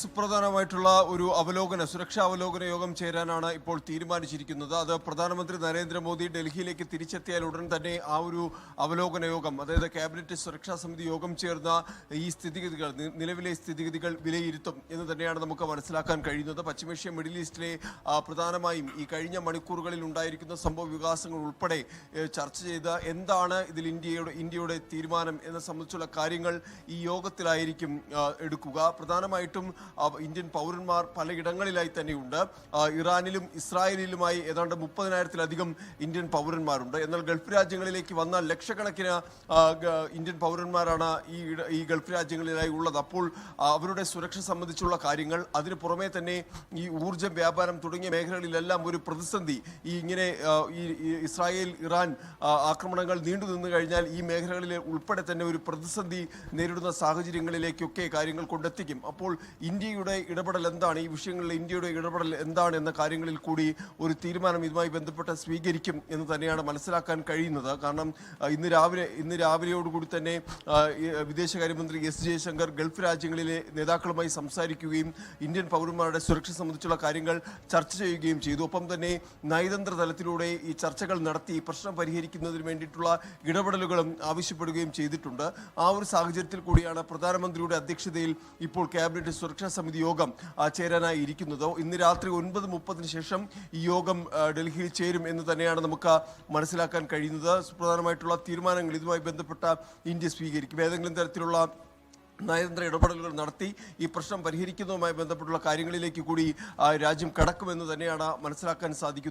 സുപ്രധാനമായിട്ടുള്ള ഒരു സുരക്ഷാ അവലോകന യോഗം ചേരാനാണ് ഇപ്പോൾ തീരുമാനിച്ചിരിക്കുന്നത്. അത് പ്രധാനമന്ത്രി നരേന്ദ്രമോദി ഡൽഹിയിലേക്ക് തിരിച്ചെത്തിയാൽ ഉടൻ തന്നെ ആ ഒരു അവലോകന യോഗം, അതായത് ക്യാബിനറ്റ് സുരക്ഷാ സമിതി യോഗം ചേർന്ന ഈ നിലവിലെ സ്ഥിതിഗതികൾ വിലയിരുത്തും എന്ന് തന്നെയാണ് നമുക്ക് മനസ്സിലാക്കാൻ കഴിയുന്നത്. പശ്ചിമേഷ്യ, മിഡിൽ ഈസ്റ്റിലെ പ്രധാനമായും ഈ കഴിഞ്ഞ മണിക്കൂറുകളിൽ ഉണ്ടായിരിക്കുന്ന സംഭവ വികാസങ്ങൾ ഉൾപ്പെടെ ചർച്ച ചെയ്ത് എന്താണ് ഇതിൽ ഇന്ത്യയുടെ തീരുമാനം എന്ന സംബന്ധിച്ചുള്ള കാര്യങ്ങൾ ഈ യോഗത്തിലായിരിക്കും എടുക്കുക. പ്രധാനമായിട്ടും ഇന്ത്യൻ പൗരന്മാർ പലയിടങ്ങളിലായി തന്നെയുണ്ട്. ഇറാനിലും ഇസ്രായേലിലുമായി ഏതാണ്ട് 30,000-ത്തിലധികം ഇന്ത്യൻ പൗരന്മാരുണ്ട്. എന്നാൽ ഗൾഫ് രാജ്യങ്ങളിലേക്ക് വന്നാൽ ലക്ഷക്കണക്കിന് ഇന്ത്യൻ പൗരന്മാരാണ് ഈ ഗൾഫ് രാജ്യങ്ങളിലായി ഉള്ളത്. അപ്പോൾ അവരുടെ സുരക്ഷ സംബന്ധിച്ചുള്ള കാര്യങ്ങൾ, അതിന് പുറമെ തന്നെ ഈ ഊർജ്ജ വ്യാപാരം തുടങ്ങിയ മേഖലകളിലെല്ലാം ഒരു പ്രതിസന്ധി, ഇങ്ങനെ ഇസ്രായേൽ ഇറാൻ ആക്രമണങ്ങൾ നീണ്ടു നിന്നു കഴിഞ്ഞാൽ ഈ മേഖലകളിൽ ഉൾപ്പെടെ തന്നെ ഒരു പ്രതിസന്ധി നേരിടുന്ന സാഹചര്യങ്ങളിലേക്കൊക്കെ കാര്യങ്ങൾ കൊണ്ടെത്തിക്കും. അപ്പോൾ ഇന്ത്യയുടെ ഇടപെടൽ എന്താണ്, ഈ വിഷയങ്ങളിൽ ഇന്ത്യയുടെ ഇടപെടൽ എന്താണ് എന്ന കാര്യങ്ങളിൽ കൂടി ഒരു തീരുമാനം ഇതുമായി ബന്ധപ്പെട്ട് സ്വീകരിക്കും എന്ന് തന്നെയാണ് മനസ്സിലാക്കാൻ കഴിയുന്നത്. കാരണം ഇന്ന് രാവിലെയോടുകൂടി തന്നെ വിദേശകാര്യമന്ത്രി എസ് ജയശങ്കർ ഗൾഫ് രാജ്യങ്ങളിലെ നേതാക്കളുമായി സംസാരിക്കുകയും ഇന്ത്യൻ പൗരന്മാരുടെ സുരക്ഷ സംബന്ധിച്ചുള്ള കാര്യങ്ങൾ ചർച്ച ചെയ്യുകയും ചെയ്തു. ഒപ്പം തന്നെ നയതന്ത്ര തലത്തിലൂടെ ഈ ചർച്ചകൾ നടത്തി ഈ പ്രശ്നം പരിഹരിക്കുന്നതിന് വേണ്ടിയിട്ടുള്ള ഇടപെടലുകളും ആവശ്യപ്പെടുകയും ചെയ്തിട്ടുണ്ട്. ആ ഒരു സാഹചര്യത്തിൽ കൂടിയാണ് പ്രധാനമന്ത്രിയുടെ അധ്യക്ഷതയിൽ ഇപ്പോൾ ക്യാബിനറ്റ് സുരക്ഷാ സമിതി യോഗം ചേരാനായി ഇരിക്കുന്നത്. ഇന്ന് രാത്രി 9:30 ശേഷം ഈ യോഗം ഡൽഹിയിൽ ചേരും എന്ന് തന്നെയാണ് നമുക്ക് മനസ്സിലാക്കാൻ കഴിയുന്നത്. സുപ്രധാനമായിട്ടുള്ള തീരുമാനങ്ങൾ ഇതുമായി ബന്ധപ്പെട്ട ഇന്ത്യ സ്വീകരിക്കും. ഏതെങ്കിലും തരത്തിലുള്ള നയതന്ത്ര ഇടപെടലുകൾ നടത്തി ഈ പ്രശ്നം പരിഹരിക്കുന്നതുമായി ബന്ധപ്പെട്ടുള്ള കാര്യങ്ങളിലേക്ക് കൂടി രാജ്യം കടക്കുമെന്ന് തന്നെയാണ് മനസ്സിലാക്കാൻ സാധിക്കുന്നത്.